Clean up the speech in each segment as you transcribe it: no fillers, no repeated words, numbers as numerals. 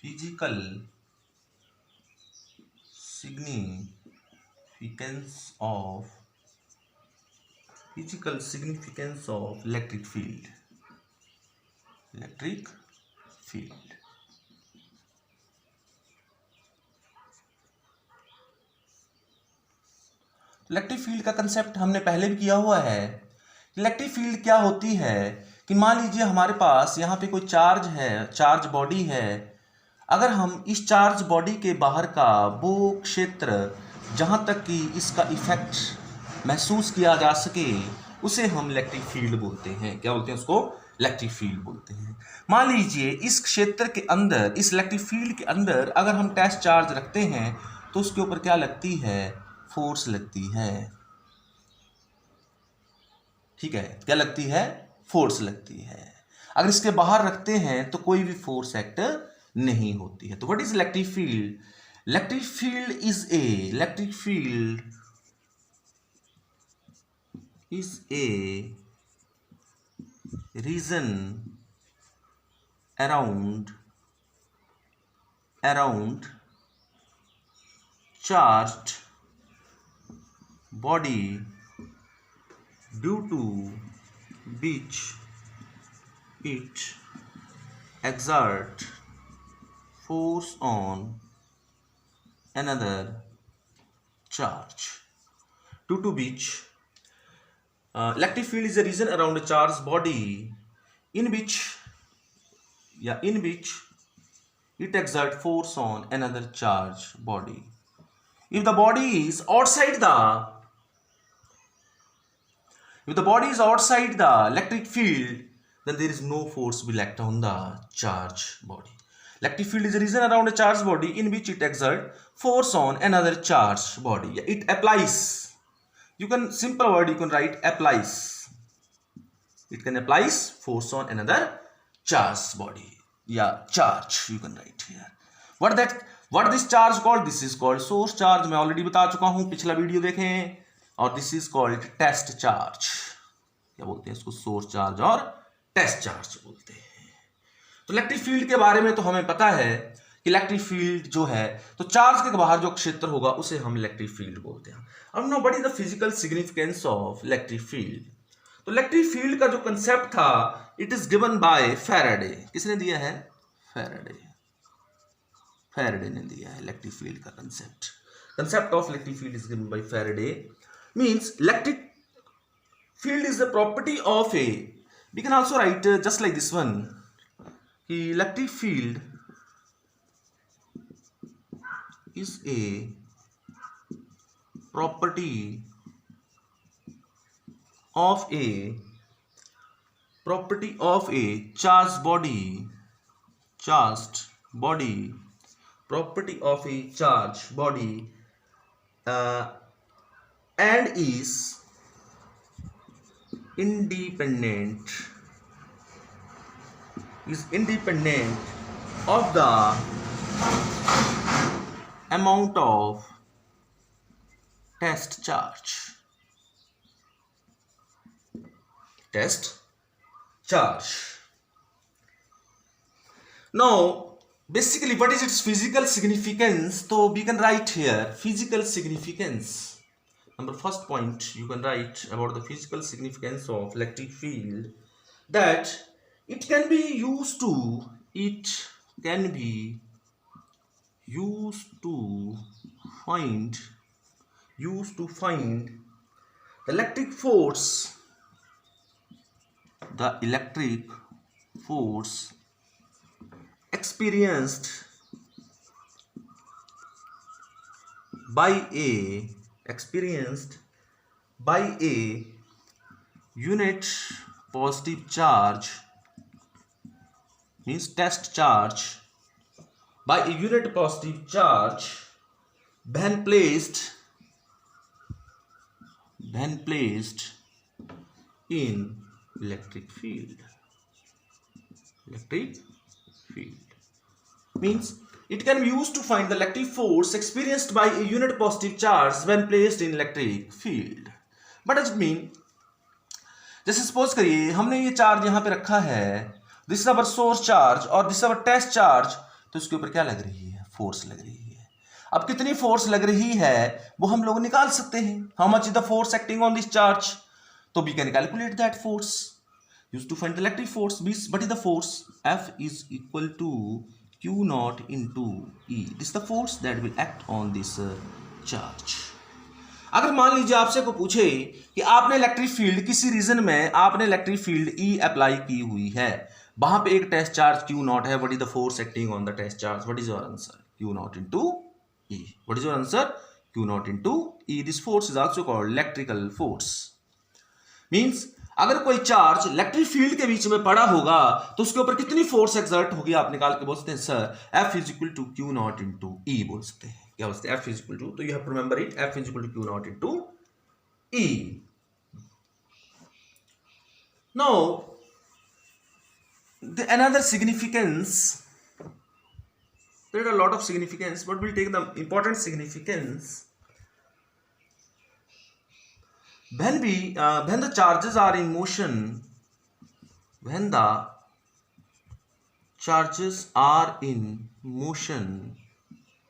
physical significance of electric field. Electric field का concept हमने पहले भी किया हुआ है। इलेक्ट्रिक फील्ड क्या होती है कि मान लीजिए हमारे पास यहाँ पे कोई चार्ज है, चार्ज बॉडी है। अगर हम इस चार्ज बॉडी के बाहर का वो क्षेत्र जहाँ तक कि इसका इफेक्ट महसूस किया जा सके उसे हम इलेक्ट्रिक फील्ड बोलते हैं। क्या बोलते हैं उसको? इलेक्ट्रिक फील्ड बोलते हैं। मान लीजिए इस क्षेत्र के अंदर, इस इलेक्ट्रिक फील्ड के अंदर अगर हम टेस्ट चार्ज रखते हैं तो उसके ऊपर क्या लगती है? फोर्स लगती है। ठीक है, क्या लगती है? फोर्स लगती है। अगर इसके बाहर रखते हैं तो कोई भी फोर्स एक्ट नहीं होती है। तो what is electric field? Electric field is a region around charged body due to which it exert force on another charge. Due to which electric field is a region around a charged body in which it exerts force on another charged body. If the body is outside the electric field, then there is no force will act on the charged body. Electric field is a region around a charged body in which it exerts force on another charged body. It applies. You can simple word you can write applies. It can applies force on another charged body. Yeah, charge you can write here. What this charge called? This is called source charge. मैं already बता चुका हूँ, पिछला video देखें। और this is called test charge. क्या बोलते हैं इसको? सोर्स चार्ज और टेस्ट चार्ज बोलते हैं। तो इलेक्ट्रिक फील्ड के बारे में तो हमें पता है कि इलेक्ट्रिक फील्ड जो है तो चार्ज के बाहर जो क्षेत्र होगा उसे हम इलेक्ट्रिक फील्ड बोलते हैं। अब know what is the physical significance of electric field? तो इलेक्ट्रिक फील्ड का जो कंसेप्ट था it is given by Faraday. किसने दिया है? फैराडे ने दिया है इलेक्ट्रिक फील्ड का concept of electric field is given by Faraday. Means electric field is the property of a, we can also write just like this one कि electric field is a property of a charged body, and is independent of the amount of test charge. Now basically what is its physical significance? So we can write here physical significance. First point you can write about the physical significance of electric field, that it can be used to find the electric force experienced by a unit positive charge, means test charge, by a unit positive charge when placed in electric field. Means it can be used to find the electric force experienced by a unit positive charge when placed in electric field. What does it mean? जैसे suppose करिए हमने ये charge यहाँ पे रखा है, this is our source charge और this is our test charge. तो इसके ऊपर क्या लग रही है, फोर्स लग रही है। अब कितनी फोर्स लग रही है वो हम लोग निकाल सकते हैं, how much is the force acting on this charge, तो we can calculate that force used to find the electric force. What is the force? F is equal to Q naught into E. This is the force that will act on this charge. अगर मान लीजिए आपसे को पूछे कि आपने electric field किसी reason में आपने इलेक्ट्रिक फील्ड E अप्लाई की हुई है, वहां पे एक टेस्ट चार्ज Q नॉट है, what is the force acting on the test charge, what is your answer, Q naught into E. What is your answer, Q naught into E. This force is also called electrical force. मींस अगर कोई charge electric field के बीच में पड़ा होगा तो उसके ऊपर कितनी फोर्स एक्सर्ट होगी, आप निकाल के बोल सकते हैं sir F is equal to Q naught into E बोल सकते हैं। क्या बोलते हैं, F इज इक्वल टू, तो you have to remember it, F is equal to Q naught into E। Now another significance, there are a lot of significance, but we'll take the important significance. When the charges are in motion, when the charges are in motion,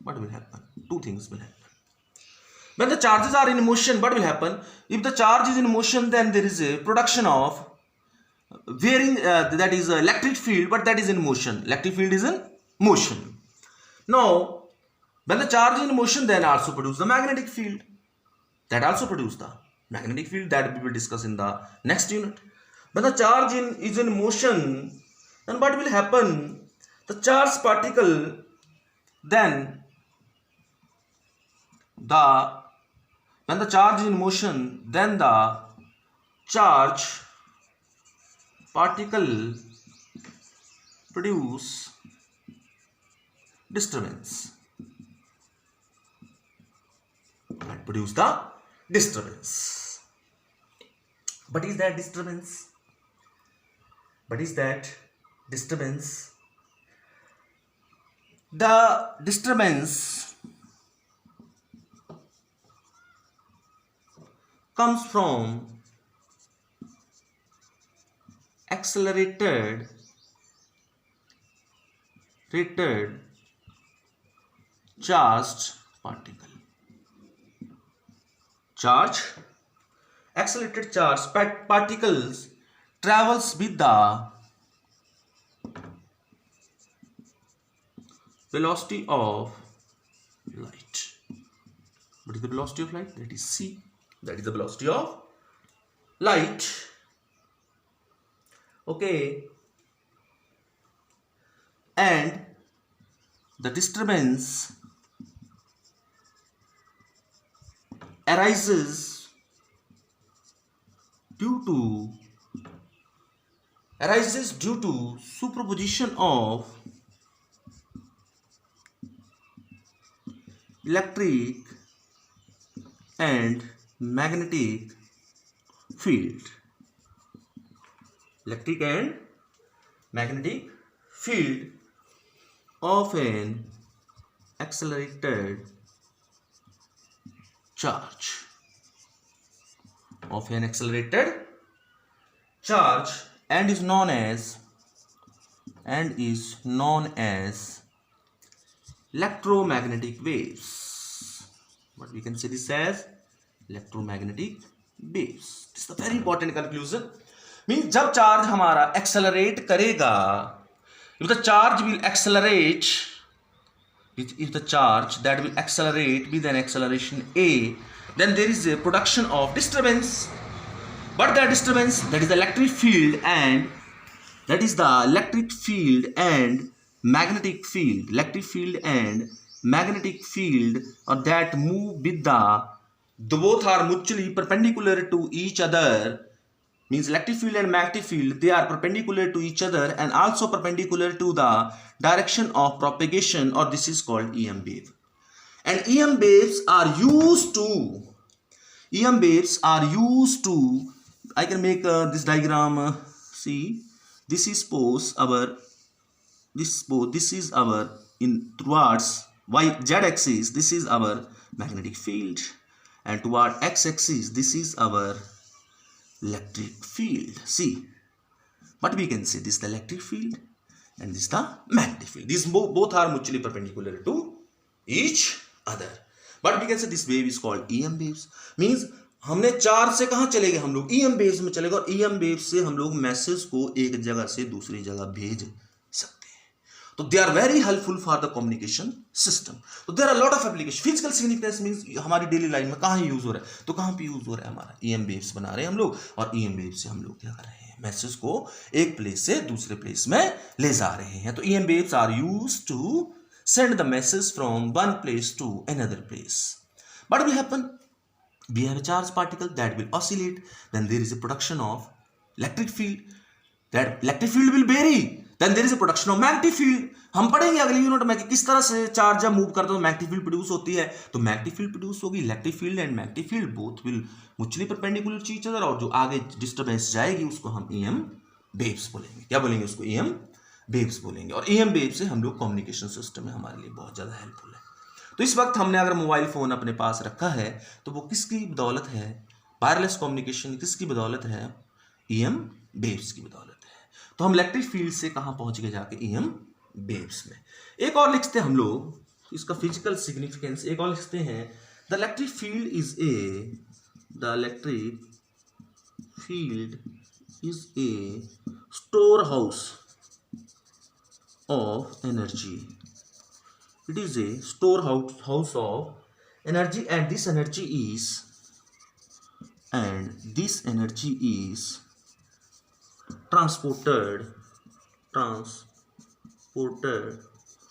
what will happen? Two things will happen. When the charges are in motion, what will happen? If the charge is in motion, then there is a production of varying, that is electric field, but that is in motion. Electric field is in motion. Now, when the charge is in motion, then also produce the magnetic field. That also produce the magnetic field, that we will discuss in the next unit. When the charge is in motion, then what will happen? The charged particle, then when the charge is in motion, then the charge particle produce disturbance. That produce the disturbance. What is that disturbance? What is that disturbance? The disturbance comes from accelerated charged particle. Accelerated charged particles travels with the velocity of light. What is the velocity of light? That is c. That is the velocity of light. Okay, and the disturbance arises due to superposition of electric and magnetic field. Electric and magnetic field of an accelerated charge. Of an accelerated charge, and is known as electromagnetic waves. What we can say this as electromagnetic waves. This is a very important conclusion. Means जब charge हमारा accelerate करेगा, if the charge will accelerate, if the charge that will accelerate with an acceleration a, then there is a production of disturbance. But the disturbance, that is the electric field, and that is the electric field and magnetic field. Electric field and magnetic field, or that move with the both are mutually perpendicular to each other. Means electric field and magnetic field, they are perpendicular to each other and also perpendicular to the direction of propagation, or this is called EM wave. And EM waves are used to, I can make this diagram, see, this is this is our in towards z axis, this is our magnetic field, and toward x axis this is our electric field. See, what we can say, this is the electric field, and this is the magnetic field. These both are mutually perpendicular to each other. But we can say this wave is called EM waves. Means हमने charge से कहाँ चले गए, हम लोग EM waves में चले गए, और EM waves से हम लोग मैसेज को एक जगह से दूसरी जगह भेज सकते हैं. तो they are very helpful for the communication system. तो there are a lot of application. Physical significance means हमारी डेली लाइफ में कहाँ यूज हो रहा है, तो कहाँ पे यूज हो रहा है हमारा EM waves बना रहे हैं हम लोग, और EM waves से हम लोग क्या कर रहे हैं, मैसेज को एक प्लेस से दूसरे प्लेस में ले जा रहे हैं. तो EM waves are used to send the message from one place to another place. What will happen? We have a charged particle that will oscillate. Then there is a production of electric field. That electric field will vary. Then there is a production of magnetic field. हम पढ़ेंगे अगले unit में कि किस तरह से charge जब move करता है तो मैग्नेटिक फील्ड प्रोड्यूस होती है. तो मैग्नेटिक फील्ड प्रोड्यूस होगी, electric field and magnetic field both will mutually perpendicular to each other, और जो आगे डिस्टर्बेंस जाएगी उसको हम EM वेव्स बोलेंगे. क्या बोलेंगे उसको? EM वेव्स बोलेंगे. और EM वेव से हम लोग कम्युनिकेशन सिस्टम में हमारे लिए बहुत ज़्यादा हेल्पफुल है. तो इस वक्त हमने अगर मोबाइल फ़ोन अपने पास रखा है तो वो किसकी बदौलत है? वायरलेस कम्युनिकेशन किसकी बदौलत है? EM वेव्स की बदौलत है. तो हम इलेक्ट्रिक फील्ड से कहाँ पहुँच गए जाके? EM वेव्स में. एक और लिखते हैं हम लोग इसका फिजिकल सिग्निफिकेंस, एक और लिखते हैं the electric field is a store house of energy. It is a storehouse of energy, and this energy is transported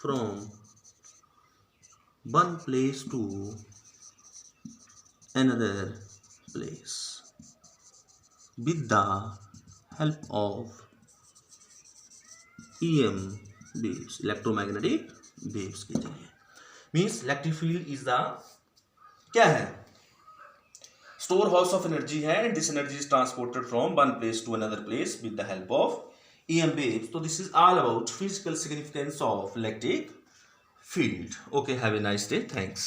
from one place to another place with the help of EM waves, electromagnetic waves के जरिए. Means electric field is the क्या है? Store house of energy है, and this energy is transported from one place to another place with the help of EM waves. तो this is all about physical significance of electric field. Okay, have a nice day. Thanks.